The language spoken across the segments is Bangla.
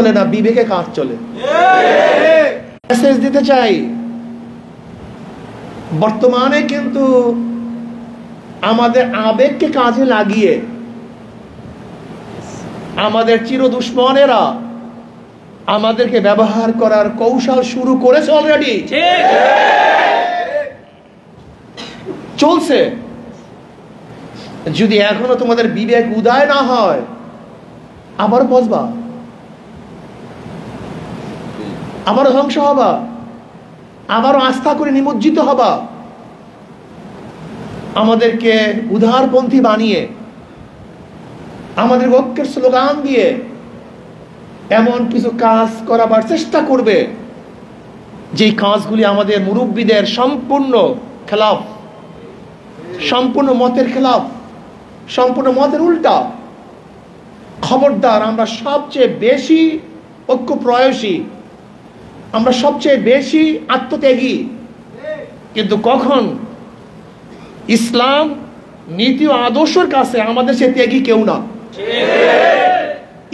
চলে না, বিবেকে কাজ চলে। মেসেজ দিতে চাই, বর্তমানে কিন্তু আমাদের আবেগকে কাজে লাগিয়ে আমাদের চির দুশ্মনেরা আমাদেরকে ব্যবহার করার কৌশল শুরু করেছে, অলরেডি চলছে। যদি এখনো তোমাদের বিবেক উদয় না হয়, আবার বসবা, আবারও ধ্বংস হবা, আবারও আস্থা করে নিমজ্জিত হবা। আমাদেরকে উদারপন্থী বানিয়ে, আমাদের ঐক্যের স্লোগান দিয়ে এমন কিছু কাজ করাবার চেষ্টা করবে যেই কাজগুলি আমাদের মুরব্বীদের সম্পূর্ণ খেলাফ, সম্পূর্ণ মতের খেলাফ, সম্পূর্ণ মতের উল্টা। খবরদার, আমরা সবচেয়ে বেশি ঐক্য প্রয়াসী, আমরা সবচেয়ে বেশি আত্মত্যাগী, কিন্তু কখন ইসলাম নীতি ও আদর্শের কাছে আমাদের চেয়ে ত্যাগী কেউ না।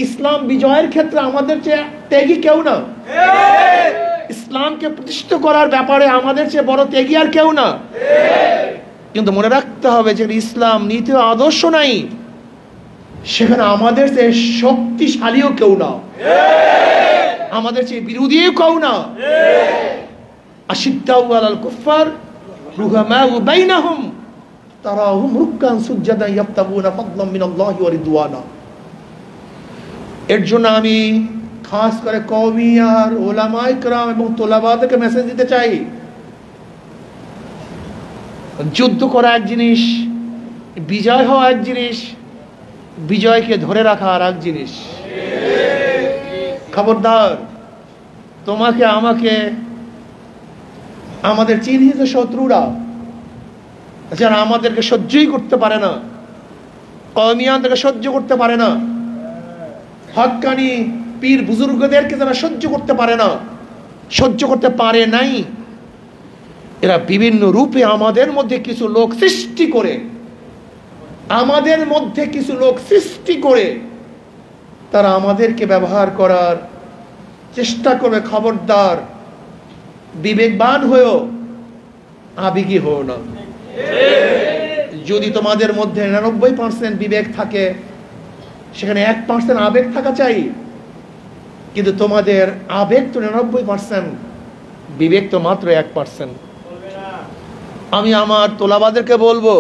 ইসলাম বিজয়ের ক্ষেত্রে আমাদের চেয়ে ত্যাগী কেউ না। ইসলামকে প্রতিষ্ঠিত করার ব্যাপারে আমাদের চেয়ে বড় ত্যাগী আর কেউ না। কিন্তু মনে রাখতে হবে যে ইসলাম নীতি ও আদর্শ নাই, সেখানে আমাদের চেয়ে শক্তিশালীও কেউ না, আমাদের চেয়ে বিরোধীও কেউ না। আশিদ্দাউ আলাল কুফার রুহামাউ বাইনাহুম তারাহুম রুকআন সুজদান ইয়াবতাগুনা ফাদলাম মিনাল্লাহি ওয়া রিদওয়ানা। এর জন্য আমি খাস করে কওমি আর উলামায়ে কেরাম এবং তোলাবাদেরকে মেসেজ দিতে চাই, যুদ্ধ করা এক জিনিস, বিজয় হওয়া এক জিনিস, বিজয়কে ধরে রাখা আর এক জিনিস। খবরদার, তোমাকে আমাকে, আমাদের চিহ্নিত শত্রুরা যারা আমাদেরকে সহ্যই করতে পারে না, কওমিয়ানদেরকে সহ্য করতে পারে না, হক্কানি পীর বুজুর্গদেরকে যারা সহ্য করতে পারে না, সহ্য করতে পারে নাই, এরা বিভিন্ন রূপে আমাদের মধ্যে কিছু লোক সৃষ্টি করে, আমাদের মধ্যে কিছু লোক সৃষ্টি করে তারা আমাদেরকে ব্যবহার করার চেষ্টা করবে। খবরদার, বিবেকবান হয়েও আবেগী হও না। যদি তোমাদের মধ্যে 99% বিবেক থাকে, সেখানে 1% আবেগ থাকা চাই, কিন্তু তোমাদের আবেগ তো 99%, বিবেক তো মাত্র 1%। আমি আমার তোলাবাদেরকে বলবো,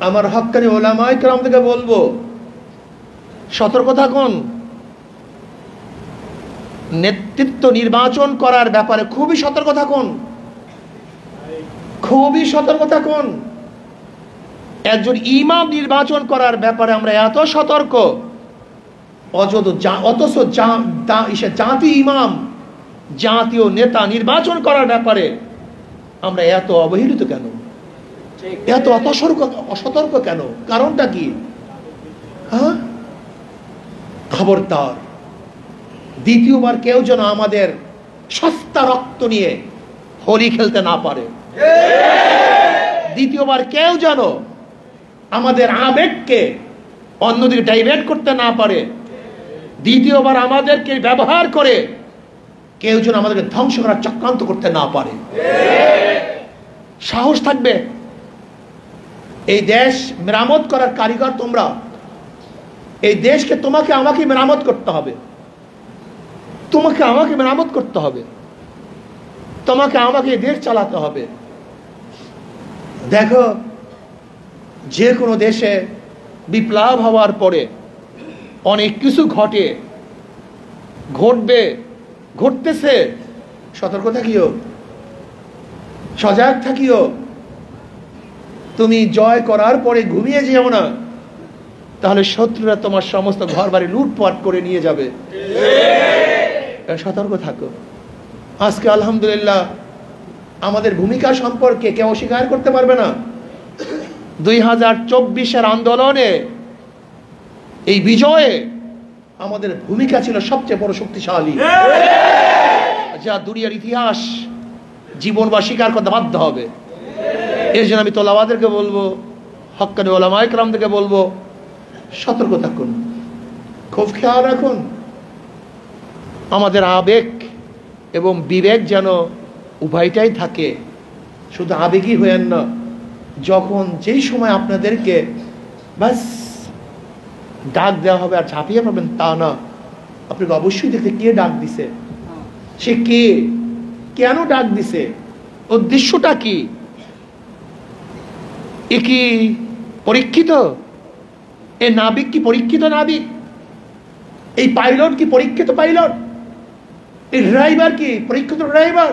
আমার হক্কানি উলামায়ে কেরামদেরকে বলবো, সতর্ক থাকুন। নেতৃত্ব নির্বাচন করার ব্যাপারে খুবই সতর্ক থাকুন, খুবই সতর্ক থাকুন। একজন ইমাম নির্বাচন করার ব্যাপারে আমরা এত সতর্ক, অথচ জাতি ইমাম, জাতীয় নেতা নির্বাচন করার ব্যাপারে আমরা এত অবহেলিত কেন, এত অসতর্ক কেন? কারণটা কি? হ্যাঁ, খবরদার, দ্বিতীয়বার কেউ যেন আমাদের সস্তা রক্ত নিয়ে হোলি খেলতে না পারে। দ্বিতীয়বার কেউ যেন আমাদের আবেগকে অন্যদিকে ডাইভার্ট করতে না পারে। দ্বিতীয়বার আমাদেরকে ব্যবহার করে কেউ যেন আমাদেরকে ধ্বংস করার চক্রান্ত করতে না পারে। সাহস থাকবে। এই দেশ মেরামত করার কারিগর তোমরা। এই দেশকে তোমাকে আমাকে মেরামত করতে হবে, তোমাকে আমাকে মেরামত করতে হবে, তোমাকে আমাকে দেশ চালাতে হবে। দেখো, যে কোনো দেশে বিপ্লব হওয়ার পরে অনেক কিছু ঘটবে, ঘটতেছে। সতর্ক থাকিও, সজাগ থাকিও। তুমি জয় করার পরে ঘুমিয়ে যেও না, তাহলে শত্রুরা তোমার সমস্ত ঘর বাড়ি লুটপাট করে নিয়ে যাবে। সতর্ক থাকো। আজকে আলহামদুলিল্লাহ আমাদের ভূমিকা সম্পর্কে কেউ অস্বীকার করতে পারবে না। 2024-এর আন্দোলনে, এই বিজয়ে আমাদের ভূমিকা ছিল সবচেয়ে বড় শক্তিশালী, যা দুনিয়ার ইতিহাস জীবন বা স্বীকার করতে বাধ্য হবে। এর জন্য আমি তোলাবাদেরকে বলবো, হক্কানি উলামায়ে কেরামদেরকে বলবো, সতর্ক থাকুন, খুব খেয়াল রাখুন। আমাদের আবেগ এবং বিবেক যেন উভয়টাই থাকে। শুধু আবেগই হয়েন না, যখন যেই সময় আপনাদেরকে বাস ডাক দেওয়া হবে আর ঝাঁপিয়ে পড়বেন তা না। আপনাকে অবশ্যই দেখতে কে ডাক দিছে, সে কে, কেন ডাক দিছে, উদ্দেশ্যটা কি। এ কি পরীক্ষিত? এ নাবিক কি পরীক্ষিত নাবিক? এই পাইলট কি পরীক্ষিত পাইলট? এই ড্রাইভার কি পরীক্ষিত ড্রাইভার?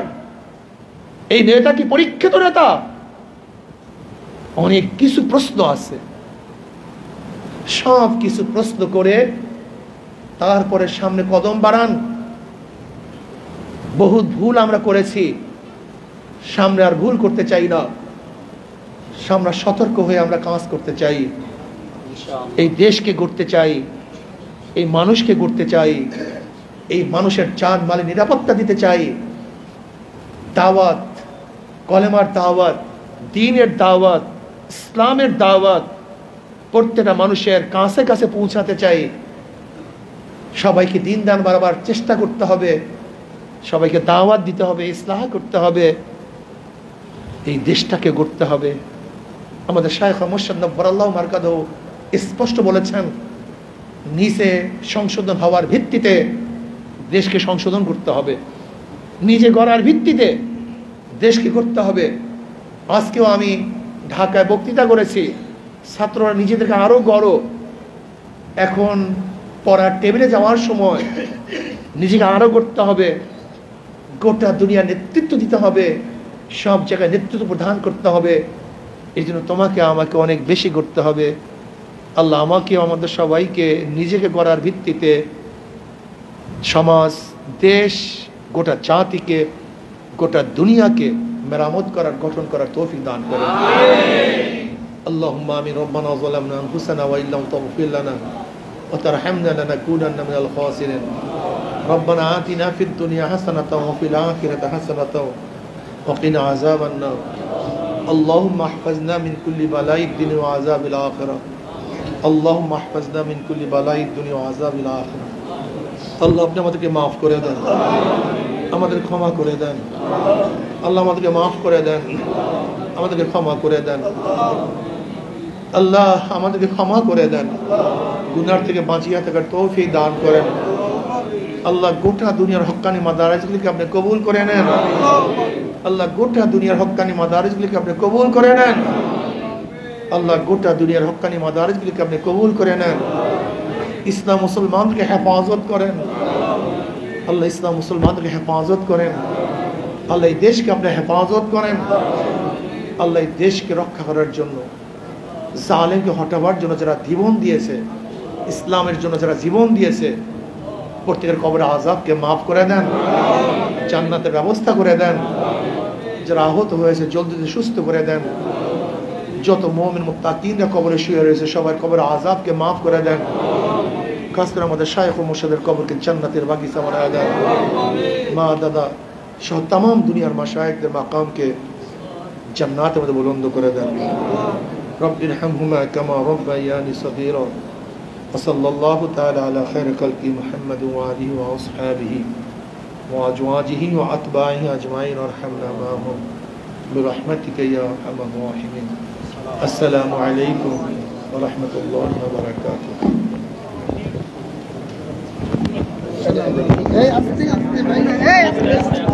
এই নেতা কি পরীক্ষিত নেতা? অনেক কিছু প্রশ্ন আছে। সব কিছু প্রশ্ন করে তারপরে সামনে কদম বাড়ান। বহুত ভুল আমরা করেছি, সামনে আর ভুল করতে চাই না। সামনে সতর্ক হয়ে আমরা কাজ করতে চাই। এই দেশকে গড়তে চাই, এই মানুষকে গড়তে চাই, এই মানুষের জান মালে নিরাপত্তা দিতে চাই। দাওয়াত, কলেমার দাওয়াত, দ্বীনের দাওয়াত, ইসলামের দাওয়াত প্রত্যেকটা মানুষের কাছে কাছে পৌঁছাতে চাই। সবাইকে দিন দান বারবার চেষ্টা করতে হবে, সবাইকে দাওয়াত দিতে হবে, ইসলাহ করতে হবে, এই দেশটাকে গড়তে হবে। আমাদের শায়খ মুর্শিদ নব্বরাল্লাহু মারকাদহু স্পষ্ট বলেছেন, নিচে সংশোধন হওয়ার ভিত্তিতে দেশকে সংশোধন করতে হবে, নিজে গড়ার ভিত্তিতে দেশকে করতে হবে। আজকেও আমি ঢাকায় বক্তৃতা করেছি, ছাত্ররা নিজেদেরকে আরো গড়ো। এখন পড়ার টেবিলে যাওয়ার সময় নিজেকে আরো করতে হবে, গোটা দুনিয়ার নেতৃত্ব দিতে হবে, সব জায়গায় নেতৃত্ব প্রদান করতে হবে। এই জন্য তোমাকে আমাকে অনেক বেশি করতে হবে। আল্লাহ আমাকে আমাদের সবাইকে নিজেকে গড়ার ভিত্তিতে সমাজ, দেশ, গোটা জাতিকে, গোটা দুনিয়াকে মেরামত করার, গঠন করার তৌফিক দান করেন। আল্লাহুম্মা আমিন। রব্বানা যালামনা আনফুসানা ওয়া ইল্লাম তাগফির লানা ওয়া তারহামনা লানাকুনান্না মিনাল খাসিরিন। রব্বানা আতিনা ফিদ দুনিয়া হাসানাতাও ওয়া ফিল আখিরাতি হাসানাতাও ওয়া কিনা আযাবান নার। আল্লাহুম্মা ইহফাজনা মিন কুল্লি বালাইদ দুনিয়া ওয়া আযাবিল আখিরাহ। আল্লাহুম্মা ইহফাজনা মিন কুল্লি বালাইদ দুনিয়া ওয়া আযাবিল আখিরাহ। আল্লাহ আপনি আমাদেরকে মাফ করে দেন, আমাদের ক্ষমা করে দেন। আল্লাহ আমাদেরকে মাফ করে দেন, আমাদেরকে ক্ষমা করে দেন। আল্লাহ আমাদেরকে ক্ষমা করে দেন, গুনাহ থেকে বাঁচিয়ে থাকার তৌফিক দান করেন। আল্লাহ গোটা দুনিয়ার হক্কানি মাদারিসগুলিকে আপনি কবুল করে নেন। আল্লাহ গোটা দুনিয়ার হক্কানি মাদারিসগুলিকে আপনি কবুল করে নেন। আল্লাহ গোটা দুনিয়ার হক্কানি মাদারিসগুলিকে আপনি কবুল করে নেন। ইসলাম মুসলমানকে হেফাজত করেন। আল্লাহ ইসলাম মুসলমানকে হেফাজত করেন। আল্লাহ এই দেশকে আপনি হেফাজত করেন। আল্লাহ এই দেশকে রক্ষা করার জন্য, জালেমকে হটাবার জন্য যারা জীবন দিয়েছে, ইসলামের জন্য যারা জীবন দিয়েছে, প্রত্যেকের কবরে আযাবকে মাফ করে দেন, জান্নাতের ব্যবস্থা করে দেন। যারা আহত হয়েছে জলদি সুস্থ করে দেন। যত মুমিন মুত্তাকিনরা কবরে শুয়ে রয়েছে সবার কবরে আযাবকে মাফ করে দেন। খাস করে আমাদের শায়খ ও মুর্শিদের কবরকে জান্নাতের বাগিচা বানায় দেন। মা দাদা সহ तमाम দুনিয়ার মাশায়েখদের মাকামকে জান্নাতের মধ্যে বুলন্দ করে দেন। রব্বির হামহুমা কামা রাব্বায়ানি সগীরা। ওয়াসাল্লাল্লাহু তাআলা আলা খায়রি খালকি মুহাম্মাদ ওয়া আলিহি ওয়া আসহাবিহি ওয়া আজওয়াজিহি ওয়া আতবাইহি আজমাইন ওয়ারহামনা মা'হুম বিরহমাতিকা ইয়া আরহামার রাহিমিন। আসসালামু আলাইকুম ওয়া রাহমাতুল্লাহি ওয়া বারাকাতুহু। এই আস্তে আস্তে ভাই, এই আস্তে আস্তে।